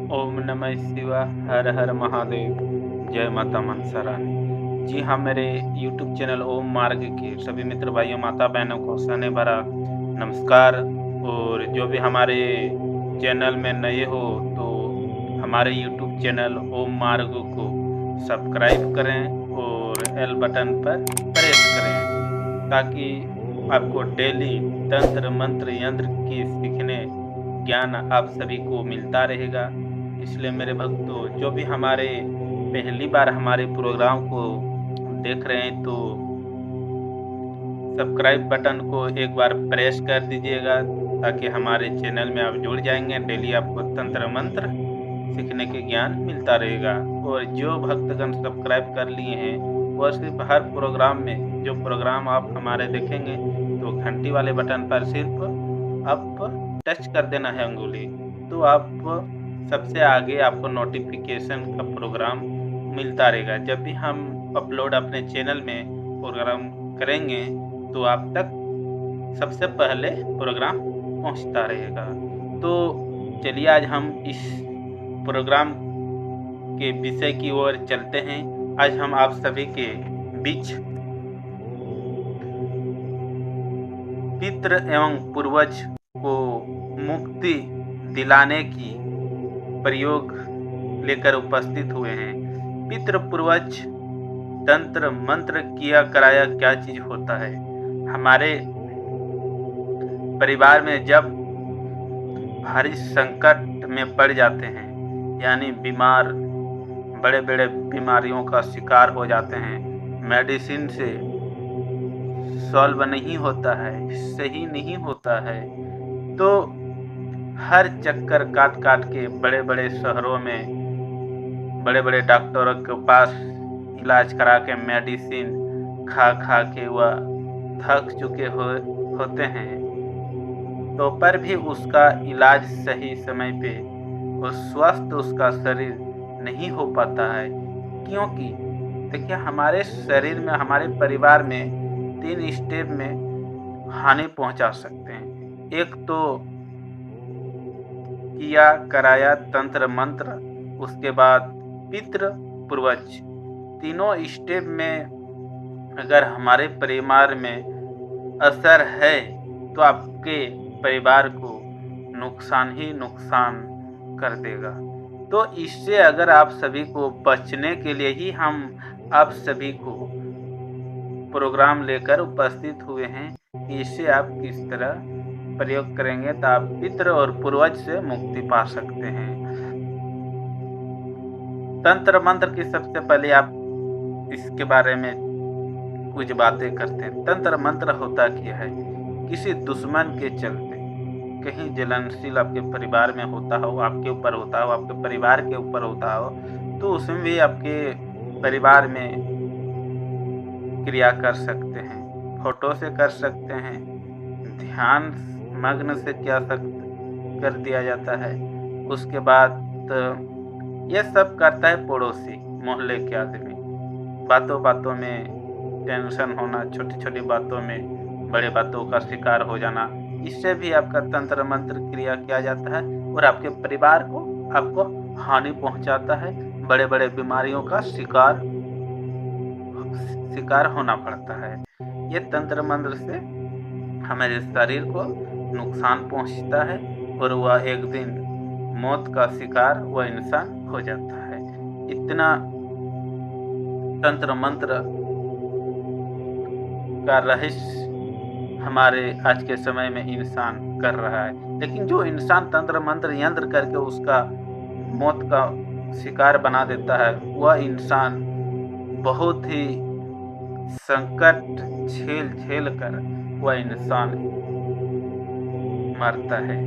ओम नमः शिवाय। हर हर महादेव। जय माता मनसा रानी। जी हाँ, मेरे यूट्यूब चैनल ओम मार्ग के सभी मित्र भाइयों माता बहनों को सने भरा नमस्कार। और जो भी हमारे चैनल में नए हो तो हमारे यूट्यूब चैनल ओम मार्ग को सब्सक्राइब करें और एल बटन पर प्रेस करें ताकि आपको डेली तंत्र मंत्र यंत्र की सीखने ज्ञान आप सभी को मिलता रहेगा। इसलिए मेरे भक्तों, जो भी हमारे पहली बार हमारे प्रोग्राम को देख रहे हैं तो सब्सक्राइब बटन को एक बार प्रेस कर दीजिएगा ताकि हमारे चैनल में आप जुड़ जाएंगे। डेली आपको तंत्र मंत्र सीखने के ज्ञान मिलता रहेगा। और जो भक्तगण सब्सक्राइब कर लिए हैं वो सिर्फ हर प्रोग्राम में जो प्रोग्राम आप हमारे देखेंगे तो घंटी वाले बटन पर सिर्फ आप टच कर देना है अंगुली, तो आप सबसे आगे आपको नोटिफिकेशन का प्रोग्राम मिलता रहेगा। जब भी हम अपलोड अपने चैनल में प्रोग्राम करेंगे तो आप तक सबसे पहले प्रोग्राम पहुंचता रहेगा। तो चलिए आज हम इस प्रोग्राम के विषय की ओर चलते हैं। आज हम आप सभी के बीच पितृ एवं पूर्वज को मुक्ति दिलाने की प्रयोग लेकर उपस्थित हुए हैं। पितृ पूर्वज तंत्र मंत्र किया कराया क्या चीज होता है। हमारे परिवार में जब भारी संकट में पड़ जाते हैं, यानी बीमार बड़े बड़े बीमारियों का शिकार हो जाते हैं, मेडिसिन से सॉल्व नहीं होता है, सही नहीं होता है, तो हर चक्कर काट काट के बड़े बड़े शहरों में बड़े बड़े डॉक्टरों के पास इलाज करा के मेडिसिन खा खा के वह थक चुके होते हैं, तो पर भी उसका इलाज सही समय पे और स्वस्थ उसका शरीर नहीं हो पाता है। क्योंकि देखिए, हमारे शरीर में हमारे परिवार में 3 स्टेप में हानि पहुंचा सकते हैं। एक तो किया कराया तंत्र मंत्र, उसके बाद पितृ पूर्वज। तीनों स्टेप में अगर हमारे परिवार में असर है तो आपके परिवार को नुकसान ही नुकसान कर देगा। तो इससे अगर आप सभी को बचने के लिए ही हम आप सभी को प्रोग्राम लेकर उपस्थित हुए हैं कि इससे आप किस तरह प्रयोग करेंगे तो आप पितृ और पूर्वज से मुक्ति पा सकते हैं। तंत्र मंत्र की सबसे पहले आप इसके बारे में कुछ बातें करते हैं। तंत्र मंत्र होता क्या है? किसी दुश्मन के चलते कहीं जलनशील आपके परिवार में होता हो, आपके ऊपर होता हो, आपके परिवार के ऊपर होता हो, तो उसमें भी आपके परिवार में क्रिया कर सकते हैं। फोटो से कर सकते हैं, ध्यान मग्न से क्या कर दिया जाता है। उसके बाद ये सब करता है पड़ोसी, मोहल्ले के आदमी। बातों बातों में टेंशन होना, छोटी छोटी बातों में बड़े बातों का शिकार हो जाना, इससे भी आपका तंत्र मंत्र क्रिया किया जाता है और आपके परिवार को आपको हानि पहुंचाता है। बड़े बड़े बीमारियों का शिकार होना पड़ता है। ये तंत्र मंत्र से हमारे शरीर को नुकसान पहुंचता है और वह एक दिन मौत का शिकार वह इंसान हो जाता है। इतना तंत्र मंत्र का रहस्य हमारे आज के समय में इंसान कर रहा है। लेकिन जो इंसान तंत्र मंत्र यंत्र करके उसका मौत का शिकार बना देता है, वह इंसान बहुत ही संकट झेल कर वह इंसान मरता है।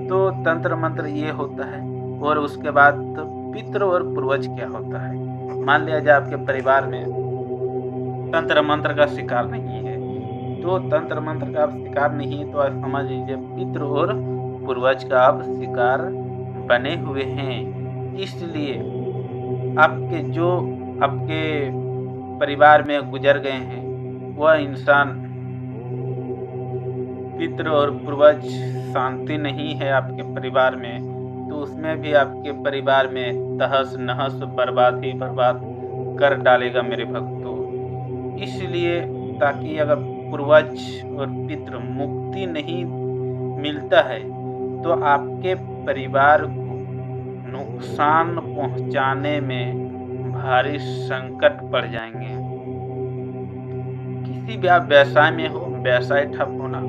तो तंत्र मंत्र ये होता है। और उसके बाद पितृ और पूर्वज क्या होता है। मान लिया जाए आपके परिवार में तंत्र मंत्र का शिकार नहीं है, तो तंत्र मंत्र का आप शिकार नहीं है तो आप समझ लीजिए पितृ और पूर्वज का आप शिकार बने हुए हैं। इसलिए आपके परिवार में गुजर गए हैं वह इंसान, पितृ और पूर्वज शांति नहीं है आपके परिवार में, तो उसमें भी आपके परिवार में तहस नहस बर्बाद ही बर्बाद कर डालेगा मेरे भक्तों। इसलिए ताकि अगर पूर्वज और पितृ मुक्ति नहीं मिलता है तो आपके परिवार को नुकसान पहुंचाने में भारी संकट पड़ जाएंगे। किसी भी आप व्यवसाय में हो, व्यवसाय ठप होना,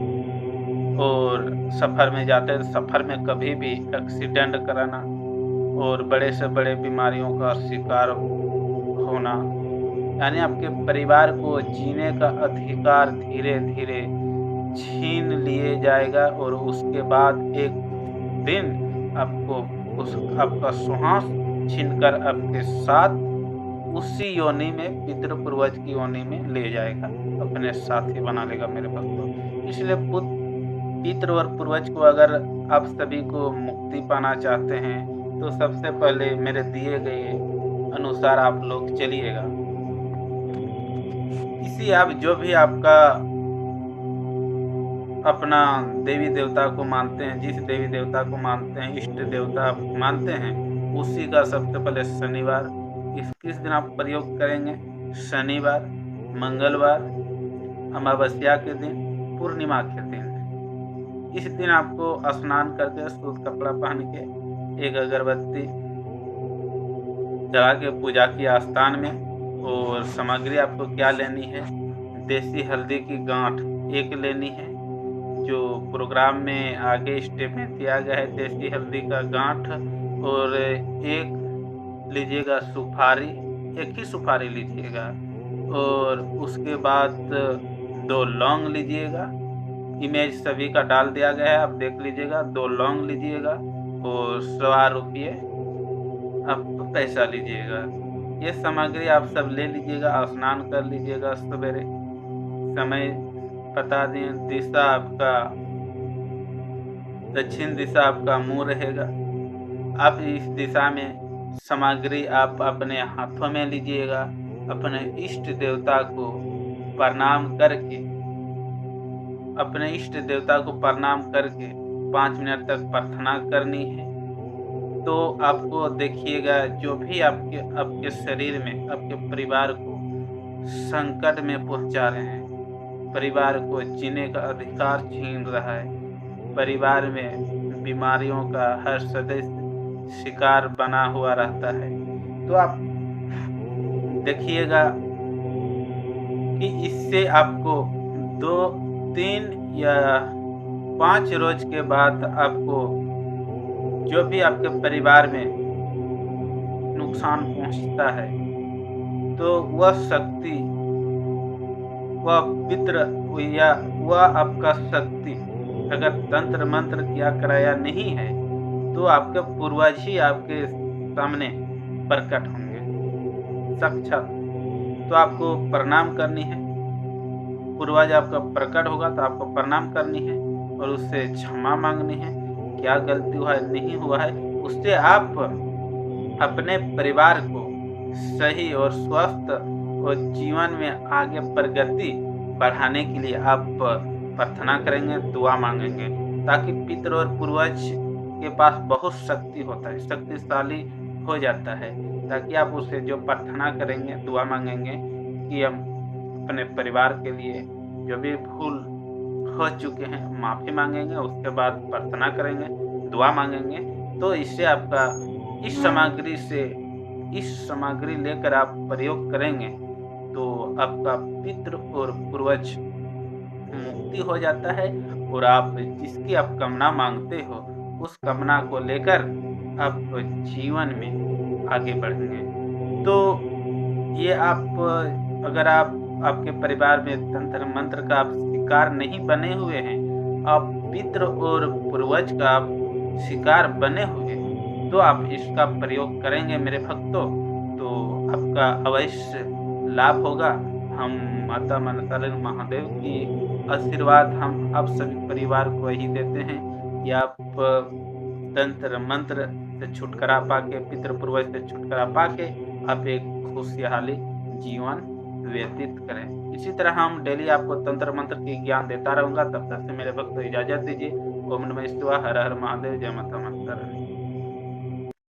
और सफ़र में जाते हैं सफ़र में कभी भी एक्सीडेंट कराना और बड़े से बड़े बीमारियों का शिकार होना, यानी आपके परिवार को जीने का अधिकार धीरे धीरे छीन लिए जाएगा और उसके बाद एक दिन आपका श्वास छीनकर आपके साथ उसी योनि में पितृ पूर्वज की योनि में ले जाएगा, अपने साथी बना लेगा मेरे भक्तों। इसलिए पितृ और पूर्वज को अगर आप सभी को मुक्ति पाना चाहते हैं तो सबसे पहले मेरे दिए गए अनुसार आप लोग चलिएगा। किसी आप जो भी आपका अपना देवी देवता को मानते हैं, जिस देवी देवता को मानते हैं, इष्ट देवता आप मानते हैं, उसी का सबसे पहले शनिवार किस दिन आप प्रयोग करेंगे? शनिवार, मंगलवार, अमावस्या के दिन, पूर्णिमा के दिन। इस दिन आपको स्नान करके शुद्ध कपड़ा पहन के एक अगरबत्ती जला के पूजा की स्थान में, और सामग्री आपको क्या लेनी है? देसी हल्दी की गांठ एक लेनी है, जो प्रोग्राम में आगे स्टेप में दिया गया है। देसी हल्दी का गांठ, और एक लीजिएगा सुपारी, एक ही सुपारी लीजिएगा, और उसके बाद 2 लौंग लीजिएगा। इमेज सभी का डाल दिया गया है, आप देख लीजिएगा। 2 लौंग लीजिएगा और 100 रुपये आप पैसा लीजिएगा। ये सामग्री आप सब ले लीजिएगा, स्नान कर लीजिएगा सवेरे। समय बता दें, दिशा आपका दक्षिण दिशा आपका मुंह रहेगा। आप इस दिशा में सामग्री आप अपने हाथों में लीजिएगा। अपने इष्ट देवता को प्रणाम करके, अपने इष्ट देवता को प्रणाम करके 5 मिनट तक प्रार्थना करनी है। तो आपको देखिएगा जो भी आपके शरीर में आपके परिवार को संकट में पहुंचा रहे हैं, परिवार को जीने का अधिकार छीन रहा है, परिवार में बीमारियों का हर सदस्य शिकार बना हुआ रहता है, तो आप देखिएगा कि इससे आपको 2, 3 या 5 रोज के बाद आपको जो भी आपके परिवार में नुकसान पहुंचता है तो वह शक्ति, वह पितृ या वह आपका शक्ति अगर तंत्र मंत्र किया कराया नहीं है तो आपके पूर्वज ही आपके सामने प्रकट होंगे साक्षात। तो आपको प्रणाम करनी है। पूर्वज आपका प्रकट होगा तो आपको प्रणाम करनी है और उससे क्षमा मांगनी है। क्या गलती हुआ है, नहीं हुआ है, उससे आप अपने परिवार को सही और स्वस्थ और जीवन में आगे प्रगति बढ़ाने के लिए आप प्रार्थना करेंगे, दुआ मांगेंगे, ताकि पितृ और पूर्वज के पास बहुत शक्ति होता है, शक्तिशाली हो जाता है, ताकि आप उससे जो प्रार्थना करेंगे, दुआ मांगेंगे कि हम अपने परिवार के लिए जो भी भूल हो चुके हैं माफ़ी मांगेंगे, उसके बाद प्रार्थना करेंगे, दुआ मांगेंगे। तो इससे आपका इस सामग्री लेकर आप प्रयोग करेंगे तो आपका पितृ और पूर्वज मुक्ति हो जाता है और आप जिसकी आप कामना मांगते हो उस कामना को लेकर आप जीवन में आगे बढ़ेंगे। तो ये अगर आपके परिवार में तंत्र मंत्र का आप शिकार नहीं बने हुए हैं, आप पितृ और पूर्वज का आप शिकार बने हुए, तो आप इसका प्रयोग करेंगे मेरे भक्तों, तो आपका अवश्य लाभ होगा। हम माता मनसा महादेव की आशीर्वाद हम आप सभी परिवार को यही देते हैं कि आप तंत्र मंत्र से छुटकारा पाके, पितृ पूर्वज से छुटकारा पाके आप एक खुशहाली जीवन व्यतीत करें। इसी तरह हम डेली आपको तंत्र मंत्र की ज्ञान देता रहूँगा। तब तक से मेरे भक्त इजाज़त दीजिए। ओम नमः शिवाय, हर हर महादेव, जय माता मनसा।